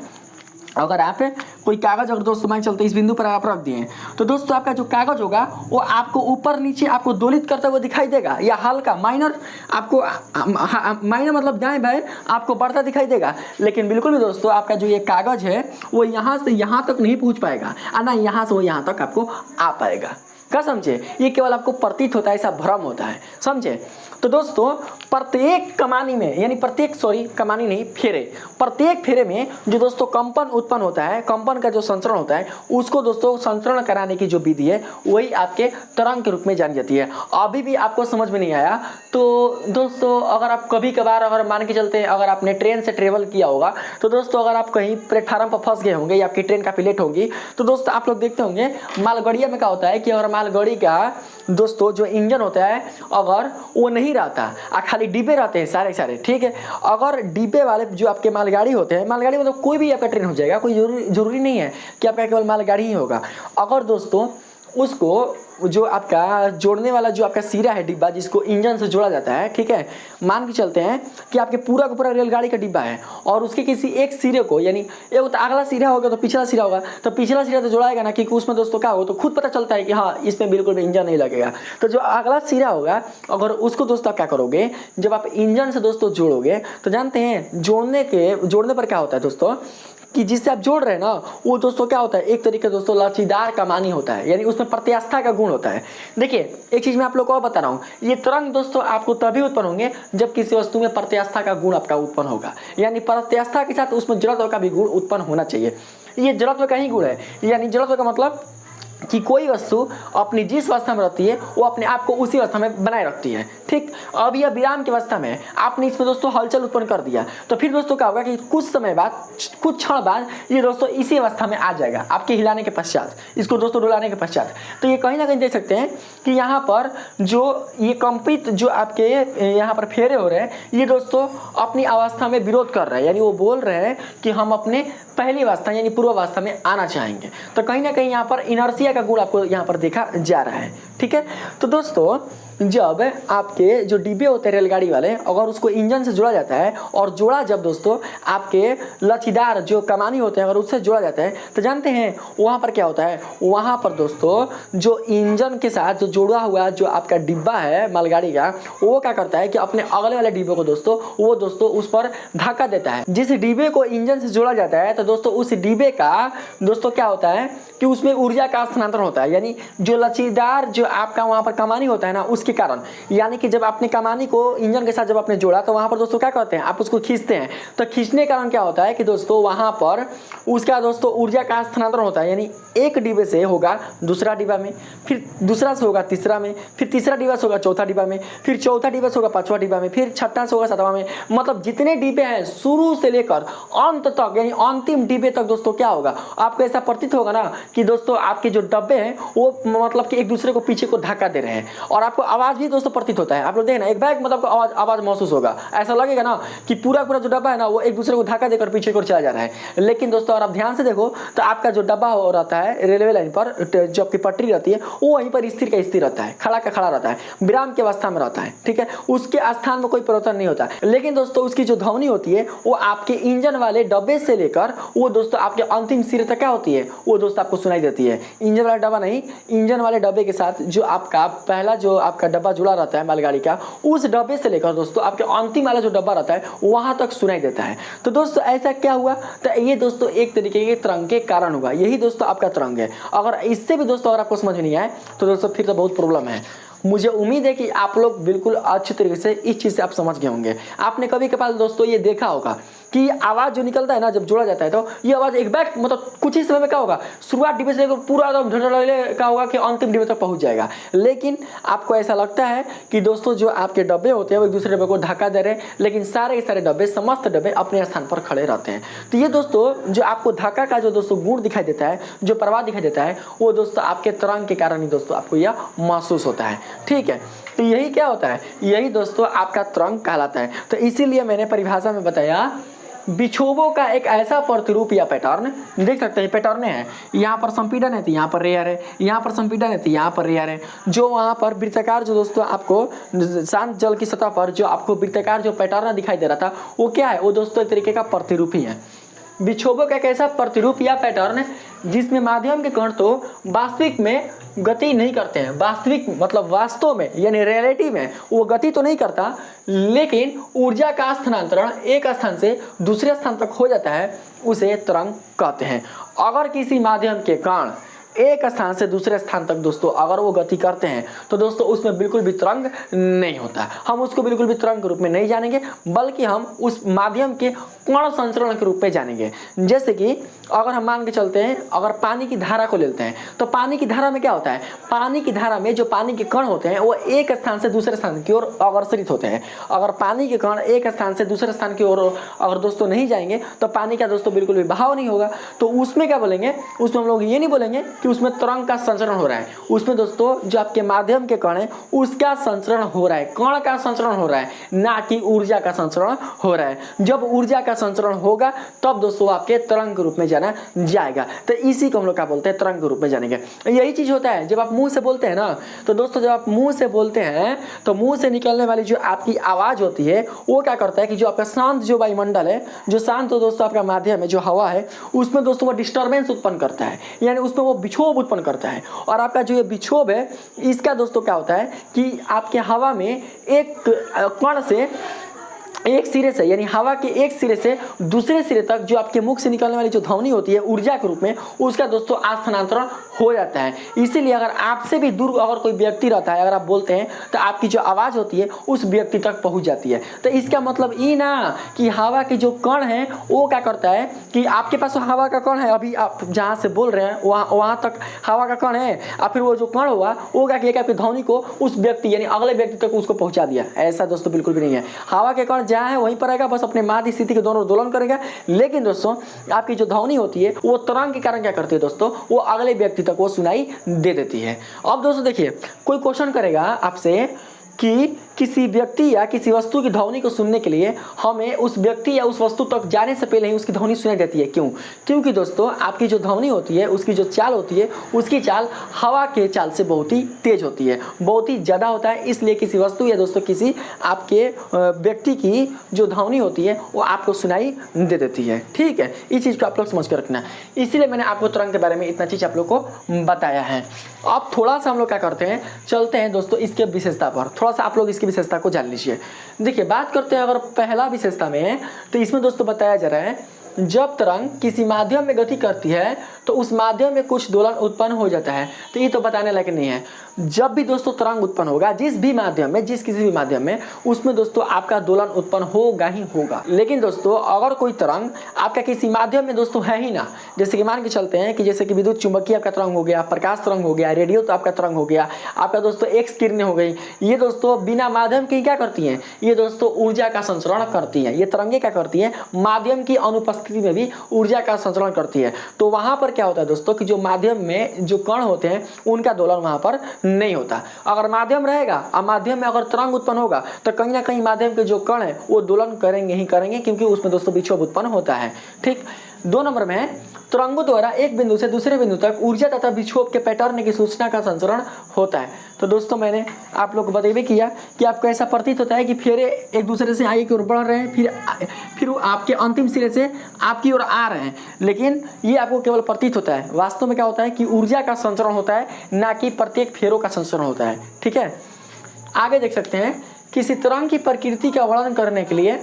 अगर आप कोई कागज अगर दोस्तों मान चलते इस बिंदु पर आप रख दिए तो दोस्तों आपका जो कागज होगा वो आपको ऊपर नीचे आपको दोलित करता हुआ दिखाई देगा, या हल्का माइनर आपको माइनर मतलब दाएं बाएं आपको बढ़ता दिखाई देगा। लेकिन बिल्कुल भी दोस्तों आपका जो ये कागज है वो यहाँ से यहाँ तक नहीं पहुँच पाएगा, और ना यहाँ से वो यहाँ तक आपको आ पाएगा। क्या समझे, ये केवल आपको प्रतीत होता है, ऐसा भ्रम होता है, समझे। तो दोस्तों प्रत्येक कमानी में, यानी प्रत्येक कमानी नहीं फेरे, प्रत्येक फेरे में जो दोस्तों कंपन उत्पन्न होता है, कंपन का जो संचरण होता है उसको दोस्तों संचरण कराने की जो विधि है वही आपके तरंग के रूप में जानी जाती है। अभी भी आपको समझ में नहीं आया तो दोस्तों अगर आप कभी कभार अगर मान के चलते हैं अगर आपने ट्रेन से ट्रेवल किया होगा तो दोस्तों अगर आप कहीं प्लेटफार्म पर फंस गए होंगे या आपकी ट्रेन काफ़ी लेट होगी तो दोस्तों आप लोग देखते होंगे मालगाड़िया में क्या होता है कि अगर मालगाड़ी का दोस्तों जो इंजन होता है अगर वो नहीं रहता और खाली डिब्बे रहते हैं सारे, ठीक है। अगर डिब्बे वाले जो आपके मालगाड़ी होते हैं, मालगाड़ी मतलब कोई भी आपका ट्रेन हो जाएगा, कोई जरूरी नहीं है कि आपका केवल मालगाड़ी ही होगा। अगर दोस्तों उसको जो आपका जोड़ने वाला जो आपका सिरा है डिब्बा जिसको इंजन से जोड़ा जाता है, ठीक है, मान के चलते हैं कि आपके पूरा का पूरा रेलगाड़ी का डिब्बा है और उसके किसी एक सिरे को, यानी एक तो अगला सिरा होगा तो पिछला सिरा होगा, तो पिछला सिरा तो जोड़ाएगा ना, क्योंकि उसमें दोस्तों क्या हो तो खुद पता चलता है कि हाँ इसमें बिल्कुल भी इंजन नहीं लगेगा। तो जो अगला सिरा होगा अगर उसको दोस्तों आप क्या करोगे, जब आप इंजन से दोस्तों जोड़ोगे तो जानते हैं जोड़ने पर क्या होता है दोस्तों कि जिससे आप जोड़ रहे हैं ना वो दोस्तों क्या होता है, एक तरीके दोस्तों लचीदार कमानी होता है, यानी उसमें प्रत्यास्था का गुण होता है। देखिए एक चीज मैं आप लोग को और बता रहा हूँ, ये तरंग दोस्तों आपको तभी उत्पन्न होंगे जब किसी वस्तु में प्रत्यास्था का गुण आपका उत्पन्न होगा, यानी प्रत्यास्था के साथ उसमें जड़त्व का भी गुण उत्पन्न होना चाहिए। ये जड़त्व का ही गुण है, यानी जड़त्व का मतलब कि कोई वस्तु अपनी जिस अवस्था में रहती है वो अपने आप को उसी अवस्था में बनाए रखती है। ठीक, अब यह विराम की अवस्था में आपने इसमें दोस्तों हलचल उत्पन्न कर दिया, तो फिर दोस्तों क्या होगा कि कुछ समय बाद, कुछ क्षण बाद ये दोस्तों इसी अवस्था में आ जाएगा आपके हिलाने के पश्चात, इसको दोस्तों डुलाने के पश्चात। तो ये कहीं ना कहीं देख सकते हैं कि यहाँ पर जो ये कंपित जो आपके यहाँ पर फेरे हो रहे हैं, ये दोस्तों अपनी अवस्था में विरोध कर रहे हैं, यानी वो बोल रहे हैं कि हम अपने पहली अवस्था यानी पूर्व अवस्था में आना चाहेंगे। तो कहीं ना कहीं यहाँ पर इनर्शिया का गुण आपको यहाँ पर देखा जा रहा है। ठीक है, तो दोस्तों जब आपके जो डिब्बे होते हैं रेलगाड़ी वाले, अगर उसको इंजन से जोड़ा जाता है और जोड़ा जब दोस्तों आपके लचीदार जो कमानी होते हैं अगर उससे जोड़ा जाता है, तो जानते हैं वहाँ पर क्या होता है, वहाँ पर दोस्तों जो इंजन के साथ जो जुड़ा हुआ जो आपका डिब्बा है मालगाड़ी का, वो क्या करता है कि अपने अगले वाले डिब्बे को दोस्तों उस पर धक्का देता है। जिस डिब्बे को इंजन से जोड़ा जाता है तो दोस्तों उस डिब्बे का दोस्तों क्या होता है कि उसमें ऊर्जा का स्थानांतरण होता है, यानी जो लचीदार जो आपका वहाँ पर कमानी होता है ना उसके कारण, यानी कि जब आपने कमानी को इंजन के साथ जब आपने जोड़ा तो वहाँ पर दोस्तों क्या करते हैं, आप उसको खींचते हैं, तो खींचने के कारण क्या होता है कि दोस्तों वहाँ पर उसका दोस्तों ऊर्जा का स्थानांतरण होता है, यानी एक डिब्बे से होगा दूसरा डिब्बा में, फिर दूसरा से होगा तीसरा में, फिर तीसरा डिब्बा से होगा चौथा डिब्बा में, फिर चौथा डिब्बा से होगा पांचवा डिब्बा में, फिर छठा से होगा सातवां में। मतलब जितने डिब्बे हैं शुरू से लेकर अंत तक यानी अंतिम डिब्बे तक दोस्तों क्या होगा, आपको ऐसा प्रतीत होगा ना कि दोस्तों आपके जो डब्बे हैं वो मतलब कि एक दूसरे को पीछे को धक्का दे रहे हैं, और आपको आवाज भी दोस्तों प्रतीत होता है। आप लोग देखें ना एक बैग मतलब आवाज महसूस होगा, ऐसा लगेगा ना कि पूरा जो डब्बा है ना वो एक दूसरे को धक्का देकर पीछे को चला जा रहा है। लेकिन दोस्तों अगर आप ध्यान से देखो तो आपका जो डब्बा हो रहता है रेलवे लाइन पर, जो आपकी पटरी रहती है वो वहीं पर स्थिर का स्थिर रहता है, खड़ा का खड़ा रहता है, विराम की अवस्था में रहता है। ठीक है, उसके स्थान में कोई परिवर्तन नहीं होता। लेकिन दोस्तों उसकी जो ध्वनि होती है वो आपके इंजन वाले डब्बे से लेकर वो दोस्तों आपके अंतिम सिरे तक क्या होती है, वो दोस्तों आपको सुनाई देती है। इंजन वाला डब्बा नहीं, इंजन वाले डब्बे के साथ जो आपका पहला जो आपका डब्बा जुड़ा रहता है मालगाड़ी का, उस डब्बे से लेकर दोस्तों आपके अंतिम वाला जो डब्बा रहता है वहां तक सुनाई देता है। तो दोस्तों ऐसा क्या हुआ, तो ये दोस्तों एक तरीके के तरंग के कारण हुआ, यही दोस्तों आपका तरंग है। अगर इससे भी दोस्तों अगर आपको समझ में नहीं आए तो दोस्तों फिर तो बहुत प्रॉब्लम है। मुझे उम्मीद है कि आप लोग बिल्कुल अच्छे तरीके से इस चीज़ से आप समझ गए होंगे। आपने कभी कभार दोस्तों ये देखा होगा कि आवाज़ जो निकलता है ना जब जोड़ा जाता है तो ये आवाज़ एक बैग मतलब कुछ ही समय में क्या होगा, शुरुआत डिब्बे से लेकर पूरा एकदम क्या होगा कि अंतिम डिब्बे तक पहुंच जाएगा। लेकिन आपको ऐसा लगता है कि दोस्तों जो आपके डब्बे होते हैं वो एक दूसरे डब्बे को धक्का दे रहे हैं, लेकिन सारे के सारे डब्बे समस्त डब्बे अपने स्थान पर खड़े रहते हैं। तो ये दोस्तों जो आपको धक्का का जो दोस्तों गुण दिखाई देता है, जो प्रवाह दिखाई देता है, वो दोस्तों आपके तरंग के कारण ही दोस्तों आपको यह महसूस होता है। ठीक है, तो यही क्या होता है, यही दोस्तों आपका तरंग कहलाता है। तो इसीलिए मैंने परिभाषा में बताया विक्षोभों का एक ऐसा प्रतिरूप या पैटर्न, देख सकते हैं पैटर्न है, यहाँ पर संपीड़न है तो यहाँ पर रेयर है, यहाँ पर संपीड़न है तो यहाँ पर रेयर है। जो वहाँ पर वृत्ताकार जो दोस्तों आपको शांत जल की सतह पर जो आपको वृत्ताकार जो पैटर्न दिखाई दे रहा था वो क्या है, वो दोस्तों एक तरीके का प्रतिरूप ही है। विक्षोभों का एक ऐसा प्रतिरूप या पैटर्न है जिसमें माध्यम के कण तो वास्तविक में गति नहीं करते हैं, वास्तविक मतलब वास्तव में यानी रियलिटी में वो गति तो नहीं करता, लेकिन ऊर्जा का स्थानांतरण एक स्थान से दूसरे स्थान तक हो जाता है, उसे तरंग कहते हैं। अगर किसी माध्यम के कण एक स्थान से दूसरे स्थान तक दोस्तों अगर वो गति करते हैं तो दोस्तों उसमें बिल्कुल भी तरंग नहीं होता, हम उसको बिल्कुल भी तरंग के रूप में नहीं जानेंगे, बल्कि हम उस माध्यम के कण संचरण के रूप में जानेंगे। जैसे कि अगर हम मान के चलते हैं, अगर पानी की धारा को लेते हैं तो पानी की धारा में क्या होता है, पानी की धारा में जो पानी के कण होते हैं वो एक स्थान से दूसरे स्थान की ओर अग्रसरित होते हैं। अगर पानी के कण एक स्थान से दूसरे स्थान की ओर अगर दोस्तों नहीं जाएंगे तो पानी का दोस्तों बिल्कुल भी बहाव नहीं होगा। तो उसमें क्या बोलेंगे, उसमें हम लोग ये नहीं बोलेंगे कि उसमें तरंग का संचरण हो रहा है, उसमें दोस्तों जो आपके माध्यम के कण है उसका संचरण हो रहा है, कण का संचरण हो रहा है, ना कि ऊर्जा का संचरण हो रहा है। जब ऊर्जा का संचरण होगा तब दोस्तों आपके तरंग के रूप में जाना जाएगा। तो इसी को हम लोग क्या बोलते हैं, तरंग के रूप में जानेंगे। यही चीज होता है जब आप मुंह से बोलते हैं ना, तो दोस्तों जब आप मुंह से बोलते हैं तो मुंह से निकलने वाली जो आपकी आवाज होती है वो क्या करता है कि जो आपका शांत जो वायुमंडल है, जो शांत तो दोस्तों आपका माध्यम है, जो हवा है, उसमें दोस्तों वो डिस्टर्बेंस उत्पन्न करता है, यानी उसमें वो विक्षोभ उत्पन्न करता है। और आपका जो ये विक्षोभ है इसका दोस्तों क्या होता है कि आपके हवा में एक कण से एक सिरे से यानी हवा के एक सिरे से दूसरे सिरे तक जो आपके मुख से निकलने वाली जो ध्वनि होती है ऊर्जा के रूप में, उसका दोस्तों स्थानांतरण हो जाता है। इसीलिए अगर आपसे भी दूर अगर कोई व्यक्ति रहता है, अगर आप बोलते हैं तो आपकी जो आवाज़ होती है उस व्यक्ति तक पहुंच जाती है। तो इसका मतलब ये ना कि हवा के जो कण हैं वो क्या करता है कि आपके पास हवा का कण है, अभी आप जहाँ से बोल रहे हैं वहाँ तक हवा का कण है, और फिर वो जो कण हुआ वो क्या किया कि आपकी ध्वनि को उस व्यक्ति यानी अगले व्यक्ति तक उसको पहुँचा दिया। ऐसा दोस्तों बिल्कुल भी नहीं है। हवा के कण जहाँ है वहीं पर रहेगा, बस अपने माध्य स्थिति के दोनों दोलन करेगा। लेकिन दोस्तों आपकी जो ध्वनि होती है वो तरंग के कारण क्या करती है दोस्तों, वो अगले व्यक्ति तक वो सुनाई दे देती है। अब दोस्तों देखिए, कोई क्वेश्चन करेगा आपसे कि किसी व्यक्ति या किसी वस्तु की ध्वनि को सुनने के लिए हमें उस व्यक्ति या उस वस्तु तक जाने से पहले ही उसकी ध्वनि सुनाई देती है। क्यों? क्योंकि दोस्तों आपकी जो ध्वनि होती है उसकी जो चाल होती है उसकी चाल हवा के चाल से बहुत ही तेज होती है, बहुत ही ज़्यादा होता है। इसलिए किसी वस्तु या दोस्तों किसी आपके व्यक्ति की जो ध्वनि होती है वो आपको सुनाई दे देती है। ठीक है, इस चीज़ को आप लोग समझ कर रखना। इसीलिए मैंने आपको तरंग के बारे में इतना चीज़ आप लोग को बताया है। अब थोड़ा सा हम लोग क्या करते हैं, चलते हैं दोस्तों इसके विशेषता पर, थोड़ा सा आप लोग इसकी विशेषता को जान लीजिए। देखिए बात करते हैं अगर पहला विशेषता में, तो इसमें दोस्तों बताया जा रहा है जब तरंग किसी माध्यम में गति करती है तो उस माध्यम में कुछ दोलन उत्पन्न हो जाता है। तो ये तो बताने लायक नहीं है। जब भी दोस्तों तरंग उत्पन्न होगा जिस भी माध्यम में, जिस किसी भी माध्यम में, उसमें दोस्तों आपका दोलन उत्पन्न होगा ही होगा। लेकिन दोस्तों अगर कोई तरंग आपका किसी माध्यम में दोस्तों है ही ना, जैसे कि मान के चलते हैं कि जैसे कि विद्युत चुंबकीय आपका तरंग हो गया, प्रकाश तरंग हो गया, रेडियो तो आपका तरंग हो गया, आपका दोस्तों एक्स किरणें हो गई, ये दोस्तों बिना माध्यम के क्या करती हैं, ये दोस्तों ऊर्जा का संचरण करती हैं। ये तरंगे क्या करती हैं, माध्यम की अनुपस्थिति में भी ऊर्जा का संचरण करती है। तो वहां पर क्या होता है दोस्तों कि जो माध्यम में जो कण होते हैं उनका दोलन वहां पर नहीं होता। अगर माध्यम रहेगा और माध्यम में अगर तरंग उत्पन्न होगा तो कहीं ना कहीं माध्यम के जो कण है वो दोलन करेंगे ही करेंगे, क्योंकि उसमें दोस्तों विक्षोभ उत्पन्न होता है। ठीक, 2 नंबर में है तरंगों द्वारा एक बिंदु से दूसरे बिंदु तक ऊर्जा तथा विक्षोभ के पैटर्न की सूचना का संचरण होता है। तो दोस्तों मैंने आप लोग को बताइए किया कि आपको ऐसा प्रतीत होता है कि फेरे एक दूसरे से आगे की ओर बढ़ रहे हैं, फिर वो आपके अंतिम सिरे से आपकी ओर आ रहे हैं, लेकिन ये आपको केवल प्रतीत होता है। वास्तव में क्या होता है कि ऊर्जा का संचरण होता है, ना कि प्रत्येक फेरों का संचरण होता है। ठीक है, आगे देख सकते हैं किसी तरंग की प्रकृति का वर्णन करने के लिए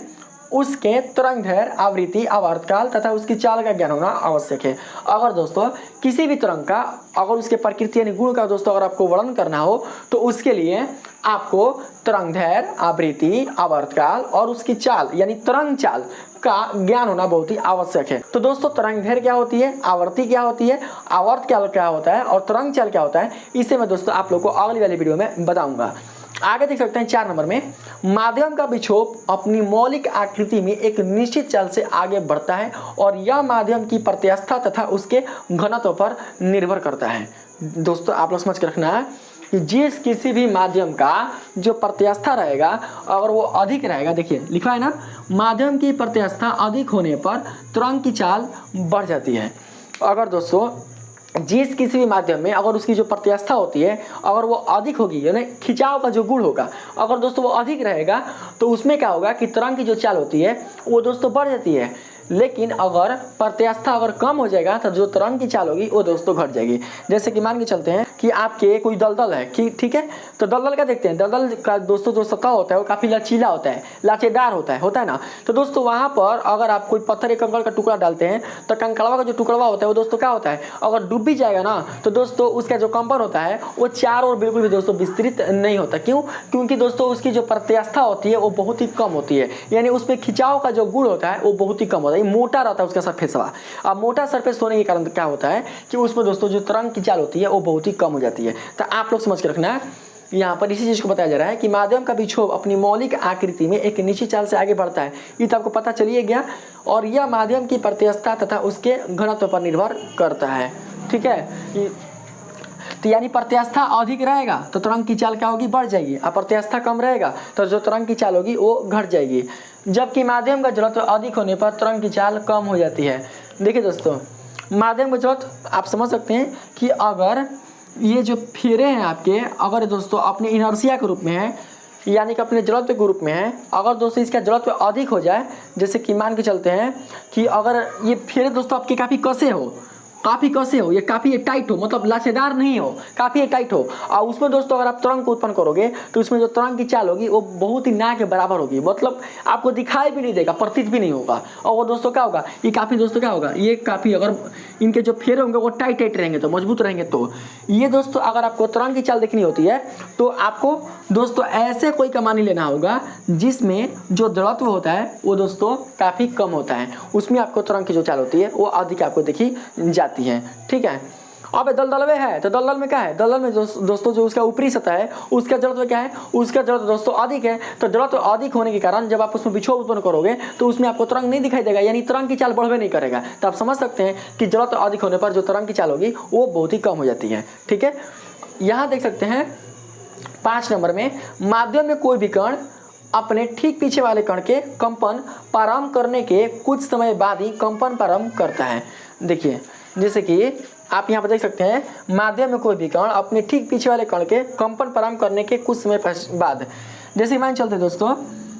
उसके तरंगदैर्घ्य, आवृत्ति, आवर्तकाल तथा उसकी चाल का ज्ञान होना आवश्यक है। अगर दोस्तों किसी भी तरंग का अगर उसके प्रकृति यानी गुण का दोस्तों अगर आपको वर्णन करना हो तो उसके लिए आपको तरंगदैर्घ्य, आवृत्ति, आवर्तकाल और उसकी चाल यानी तरंग चाल का ज्ञान होना बहुत ही आवश्यक है। तो दोस्तों तरंगदैर्घ्य क्या होती है, आवृत्ति क्या होती है, आवर्तकाल क्या होता है और तरंग चाल क्या होता है, इसे मैं दोस्तों आप लोग को अगली वाली वीडियो में बताऊंगा। आगे देख सकते हैं 4 नंबर में, माध्यम का विक्षोभ अपनी मौलिक आकृति में एक निश्चित चाल से आगे बढ़ता है और यह माध्यम की प्रत्यास्था तथा उसके घनत्व पर निर्भर करता है। दोस्तों आप लोग समझ के रखना है कि जिस किसी भी माध्यम का जो प्रत्यास्था रहेगा अगर वो अधिक रहेगा, देखिए लिखा है ना, माध्यम की प्रत्यास्था अधिक होने पर तरंग की चाल बढ़ जाती है। अगर दोस्तों जिस किसी भी माध्यम में अगर उसकी जो प्रत्यास्था होती है अगर वो अधिक होगी यानी खिंचाव का जो गुण होगा अगर दोस्तों वो अधिक रहेगा तो उसमें क्या होगा कि तरंग की जो चाल होती है वो दोस्तों बढ़ जाती है। लेकिन अगर प्रत्यास्था अगर कम हो जाएगा तो जो तरंग की चाल होगी वो दोस्तों घट जाएगी। जैसे कि मान के चलते हैं कि आपके कोई दलदल है, ठीक है, तो दलदल का देखते हैं, दलदल का दोस्तों जो सतह होता है वो काफ़ी लचीला होता है, लाचेदार होता है ना। तो दोस्तों वहाँ पर अगर आप कोई पत्थर या कंकड़ का टुकड़ा डालते हैं तो कंकड़वा का जो टुकड़ा होता है वो दोस्तों क्या होता है, अगर डूब भी जाएगा ना तो दोस्तों उसका जो कंपन होता है वो चारों ओर बिल्कुल भी दोस्तों विस्तृत नहीं होता। क्यों? क्योंकि दोस्तों उसकी जो प्रत्यास्था होती है वो बहुत ही कम होती है, यानी उसमें खिंचाव का जो गुण होता है वो बहुत ही कम होता है, मोटा रहता है उसका सरफेसवा। अब मोटा सरफेस होने के कारण क्या होता है कि उसमें दोस्तों जो तरंग की चाल होती है वो बहुत ही कम हो जाती है। तो आप लोग समझ के रखना है, यहाँ पर इसी चीज़ को बताया जा रहा है कि माध्यम का विक्षोभ अपनी मौलिक आकृति में एक निश्चित चाल से आगे बढ़ता है। ये तो आपको पता चलिए गया, और यह माध्यम की प्रत्यास्था तथा उसके घनत्व पर निर्भर करता है। ठीक है, तो यानी प्रत्यास्था अधिक रहेगा तो तरंग की चाल क्या होगी, बढ़ जाएगी, और प्रत्यास्था कम रहेगा तो जो तरंग की चाल होगी वो घट जाएगी। जबकि माध्यम का जड़त्व अधिक होने पर तरंग की चाल कम हो जाती है। देखिए दोस्तों माध्यम का जड़त्व आप समझ सकते हैं कि अगर ये जो फेरे हैं आपके अगर दोस्तों अपने इनर्शिया के रूप में है यानी कि अपने जड़त्व के रूप में है, अगर दोस्तों इसका जड़त्व अधिक हो जाए, जैसे कि मान के चलते हैं कि अगर ये फेरे दोस्तों आपके काफ़ी कसे हो काफ़ी कसे हो, ये काफ़ी टाइट हो, मतलब लचेदार नहीं हो, काफ़ी टाइट हो। और उसमें दोस्तों अगर आप तरंग को उत्पन्न करोगे तो उसमें जो तरंग की चाल होगी वो बहुत ही ना के बराबर होगी, मतलब आपको दिखाई भी नहीं देगा, प्रतीत भी नहीं होगा। और वो दोस्तों क्या होगा, ये काफ़ी दोस्तों क्या होगा, ये काफ़ी अगर इनके जो फेरे होंगे वो टाइट टाइट रहेंगे तो मजबूत रहेंगे। तो ये दोस्तों अगर आपको तरंग की चाल देखनी होती है तो आपको दोस्तों ऐसे कोई कमानी लेना होगा जिसमें जो जड़त्व होता है वो दोस्तों काफ़ी कम होता है, उसमें आपको तरंग की जो चाल होती है वो अधिक आपको देखी जाती है। ठीक है, अब दलदल में है तो दलदल में क्या है, दलदल में दोस्तों जो उसका ऊपरी सतह है उसका जड़त्व क्या है, उसका जड़त्व दोस्तों अधिक है। तो जड़त्व अधिक होने के कारण जब आप उसमें विक्षोभ उत्पन्न करोगे तो उसमें आपको तरंग नहीं दिखाई देगा, यानी तरंग की चाल बढ़वे नहीं करेगा। तो आप समझ सकते हैं कि जड़त्व अधिक होने पर जो तरंग की चाल होगी वो बहुत ही कम हो जाती है। ठीक है, यहाँ देख सकते हैं 5 नंबर में, माध्यम में कोई भी कण अपने ठीक पीछे वाले कण के कंपन प्रारंभ करने के कुछ समय बाद ही कंपन प्रारंभ करता है। देखिए जैसे कि आप यहाँ पर देख सकते हैं, माध्यम में कोई भी कण अपने ठीक पीछे वाले कण के कंपन प्रारंभ करने के कुछ समय बाद, जैसे मान चलते दोस्तों,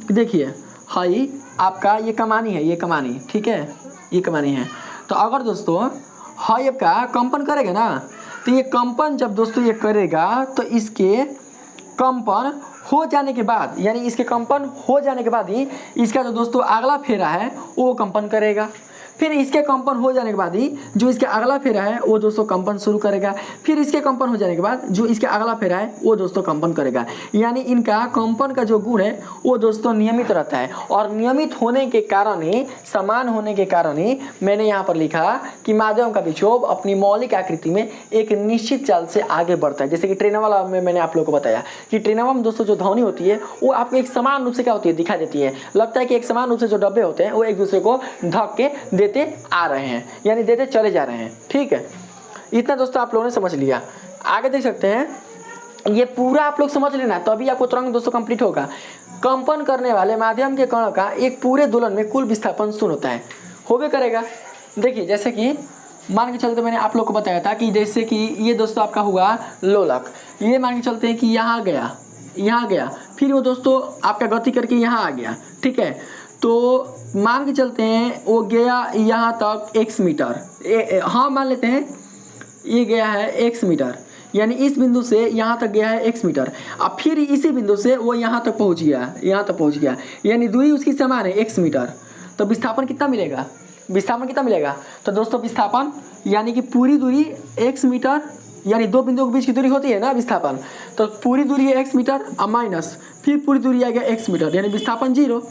देखिए हाई आपका ये कमानी है, ये कमानी, ठीक है, ये कमानी है। तो अगर दोस्तों हाई आपका कंपन करेगा ना, तो ये कंपन जब दोस्तों ये करेगा तो इसके कंपन हो जाने के बाद, यानी इसके कंपन हो जाने के बाद ही इसका जो दोस्तों अगला फेरा है वो कंपन करेगा। फिर इसके कंपन हो जाने के बाद ही जो इसके अगला फेरा है वो दोस्तों कंपन शुरू करेगा। फिर इसके कंपन हो जाने के बाद जो इसके अगला फेरा है वो दोस्तों कंपन करेगा। यानी इनका कंपन का जो गुण है वो दोस्तों नियमित रहता है, और नियमित होने के कारण ही, समान होने के कारण ही मैंने यहाँ पर लिखा कि माध्यम का विक्षोभ अपनी मौलिक आकृति में एक निश्चित चाल से आगे बढ़ता है। जैसे कि ट्रेनवा में मैंने आप लोगों को बताया कि ट्रेनवा में दोस्तों जो ध्वनि होती है वो आपको एक समान रूप से क्या होती है, दिखाई देती है। लगता है कि एक समान रूप से जो डब्बे होते हैं वो एक दूसरे को धक्के देते आ रहे हैं, यानी देते चले जा रहे हैं। ठीक है, इतना दोस्तों आप लोगों ने समझ लिया। आगे देख सकते हैं, ये पूरा आप लोग समझ लेना तभी आपको तरंग दोस्तों कंप्लीट होगा। कंपन करने वाले माध्यम के कणों का एक पूरे दोलन में कुल विस्थापन शून्य होता है, होबे करेगा। देखिए जैसे कि मान के चलते मैंने आप लोग को बताया था कि जैसे कि ये दोस्तों आपका हुआ लोलक, ये मान के चलते हैं कि यहाँ गया, यहाँ गया, फिर वो दोस्तों आपका गति करके यहाँ आ गया। ठीक है, तो मान के चलते हैं वो गया यहाँ तक x मीटर, हाँ मान लेते हैं ये गया है x मीटर, यानी इस बिंदु से यहाँ तक गया है x मीटर। अब फिर इसी बिंदु से वो यहाँ तक पहुँच गया, यहाँ तक पहुँच गया, यानी दूरी उसकी समान है x मीटर। तो विस्थापन कितना मिलेगा, विस्थापन कितना मिलेगा, तो दोस्तों विस्थापन यानी कि पूरी दूरी x मीटर, यानी दो बिंदुओं के बीच की दूरी होती है ना विस्थापन, तो पूरी दूरी है x मीटर और माइनस फिर पूरी दूरी आ गया x मीटर, यानी विस्थापन 0,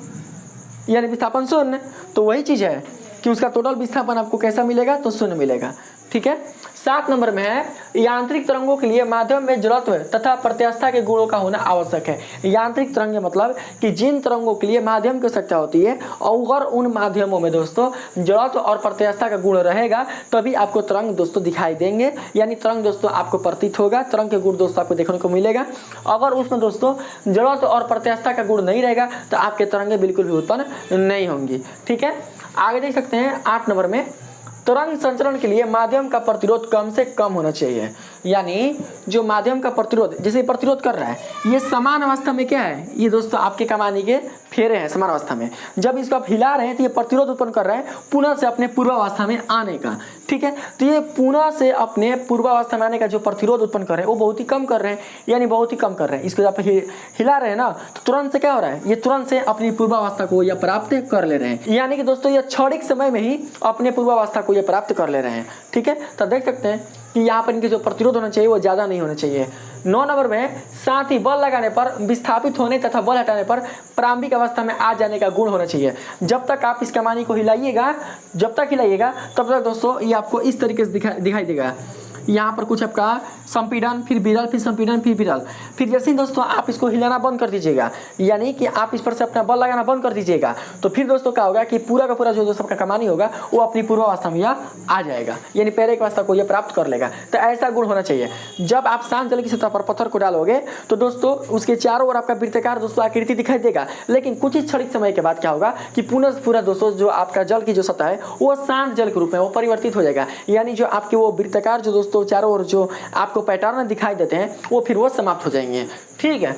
यानी विस्थापन शून्य। तो वही चीज़ है कि उसका टोटल विस्थापन आपको कैसा मिलेगा, तो शून्य मिलेगा। ठीक है, 7 नंबर में है, यांत्रिक तरंगों के लिए माध्यम में जड़त्व तथा प्रत्यास्थता के गुणों का होना आवश्यक है। यांत्रिक तरंगे मतलब कि जिन तरंगों के लिए माध्यम की आवश्यकता होती है, और उन माध्यमों में दोस्तों जड़त्व और प्रत्यास्थता का गुण रहेगा तभी आपको तरंग दोस्तों दिखाई देंगे, यानी तरंग दोस्तों आपको प्रतीत होगा, तरंग के गुण दोस्तों आपको देखने को मिलेगा। अगर उसमें दोस्तों जड़त्व और प्रत्यास्थता का गुण नहीं रहेगा तो आपके तरंगे बिल्कुल भी उत्पन्न नहीं होंगी। ठीक है, आगे देख सकते हैं 8 नंबर में, तरंग संचरण के लिए माध्यम का प्रतिरोध कम से कम होना चाहिए। यानी जो माध्यम का प्रतिरोध, जैसे प्रतिरोध कर रहा है, ये समान अवस्था में क्या है, ये दोस्तों आपके कमानी के फेरे हैं समान अवस्था में। जब इसको आप हिला रहे हैं तो ये प्रतिरोध उत्पन्न कर रहा है पुनः से अपने पूर्वावस्था में आने का। ठीक है, तो ये पुनः से अपने पूर्वावस्था में आने का जो प्रतिरोध उत्पन्न कर रहे हैं वो बहुत ही कम कर रहे हैं, यानी बहुत ही कम कर रहे हैं। इसको जब हिला रहे हैं ना तो तुरंत से क्या हो रहा है, ये तुरंत से अपनी पूर्वावस्था को यह प्राप्त कर ले रहे हैं, यानी कि दोस्तों ये क्षणिक समय में ही अपने पूर्वावस्था को ये प्राप्त कर ले रहे हैं। ठीक है, तो देख सकते हैं कि यहाँ पर इनके जो प्रतिरोध होना चाहिए वो ज़्यादा नहीं होना चाहिए। 9 नंबर में, साथ ही बल लगाने पर विस्थापित होने तथा बल हटाने पर प्रारंभिक अवस्था में आ जाने का गुण होना चाहिए। जब तक आप इस कमानी को हिलाइएगा, जब तक हिलाइएगा तब तक दोस्तों ये आपको इस तरीके से दिखाई देगा। यहाँ पर कुछ आपका संपीड़न, फिर विरल, फिर संपीड़न, फिर विरल। फिर जैसे ही दोस्तों आप इसको हिलाना बंद कर दीजिएगा, यानी कि आप इस पर से अपना बल लगाना बंद कर दीजिएगा, तो फिर दोस्तों क्या होगा कि पूरा का पूरा जो दोस्तों का कमानी होगा वो अपनी पूर्वावस्था में यह आ जाएगा, यानी पहले की अवस्था को यह प्राप्त कर लेगा। तो ऐसा गुण होना चाहिए। जब आप शांत जल की सतह पर पत्थर को डालोगे तो दोस्तों उसके चारों ओर आपका वृत्ताकार दोस्तों आकृति दिखाई देगा, लेकिन कुछ ही क्षणिक समय के बाद क्या होगा कि पुनः पूरा दोस्तों जो आपका जल की जो सतह है वो शांत जल के रूप में वो परिवर्तित हो जाएगा, यानी जो आपके वो वृत्ताकार जो दोस्तों चारों और जो आपको पैटर्न दिखाई देते हैं वो फिर वो समाप्त हो जाएंगे। ठीक है,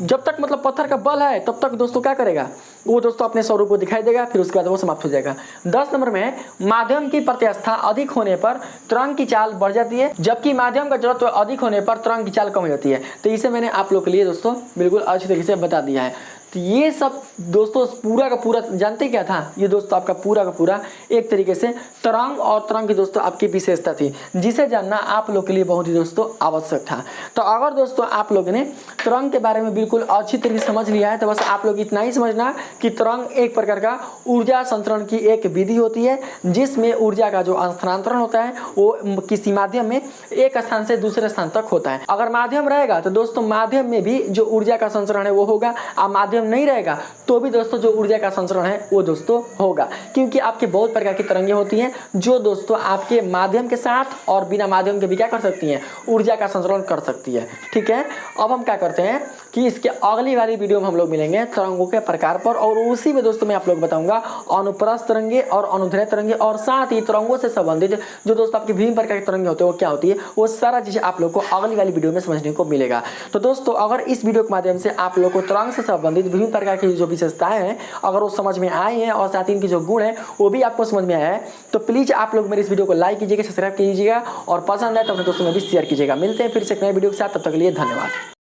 जब तक मतलब पत्थर का बल है तब तक दोस्तों क्या करेगा, वो दोस्तों अपने स्वरूप को दिखाई देगा, फिर उसके बाद वो समाप्त हो जाएगा। 10 नंबर में माध्यम की प्रत्यास्था अधिक होने पर तरंग की चाल बढ़ जाती है, जबकि माध्यम का जड़त्व अधिक होने पर तरंग की चाल कम हो जाती है। तो इसे मैंने आप लोग के लिए दोस्तों बिल्कुल अच्छी तरीके से बता दिया है। तो ये सब दोस्तों पूरा का पूरा जानते क्या था, ये दोस्तों आपका पूरा का पूरा एक तरीके से तरंग और तरंग की दोस्तों आपकी विशेषता थी, जिसे जानना आप लोग के लिए बहुत ही दोस्तों आवश्यक था। तो अगर दोस्तों आप लोगों ने तरंग के बारे में बिल्कुल अच्छी तरीके से समझ लिया है तो बस आप लोग इतना ही समझना कि तरंग एक प्रकार का ऊर्जा संचरण की एक विधि होती है, जिसमें ऊर्जा का जो स्थानांतरण होता है वो किसी माध्यम में एक स्थान से दूसरे स्थान तक होता है। अगर माध्यम रहेगा तो दोस्तों माध्यम में भी जो ऊर्जा का संचरण है वो होगा, और माध्यम नहीं रहेगा तो भी दोस्तों जो ऊर्जा का संचरण है वो दोस्तों होगा, क्योंकि आपके बहुत प्रकार की तरंगें होती हैं जो दोस्तों आपके माध्यम के साथ और बिना माध्यम के भी क्या कर सकती हैं, ऊर्जा का संचरण कर सकती है। ठीक है, अब हम क्या करते हैं कि इसके अगली वाली वीडियो में हम लोग मिलेंगे तरंगों के प्रकार पर, और उसी में दोस्तों मैं आप लोग बताऊंगा अनुप्रस्थ तरंगे और अनुदैर्ध्य तरंगे, और साथ ही तरंगों से संबंधित जो दोस्तों आपकी विभिन्न प्रकार की तरंगे होते हैं वो क्या होती है, वो सारा चीज़ आप लोग को अगली वाली वीडियो में समझने को मिलेगा। तो दोस्तों अगर इस वीडियो के माध्यम से आप लोग को तरंग से संबंधित विभिन्न प्रकार की जो विशेषताएं हैं अगर वो समझ में आई हैं और साथ ही इनकी जो गुण है वो भी आपको समझ में आया है, तो प्लीज़ आप लोग मेरे इस वीडियो को लाइक कीजिएगा, सब्सक्राइब कीजिएगा, और पसंद है तो अपने दोस्तों में भी शेयर कीजिएगा। मिलते हैं फिर से एक नए वीडियो के साथ, तब तक के लिए धन्यवाद।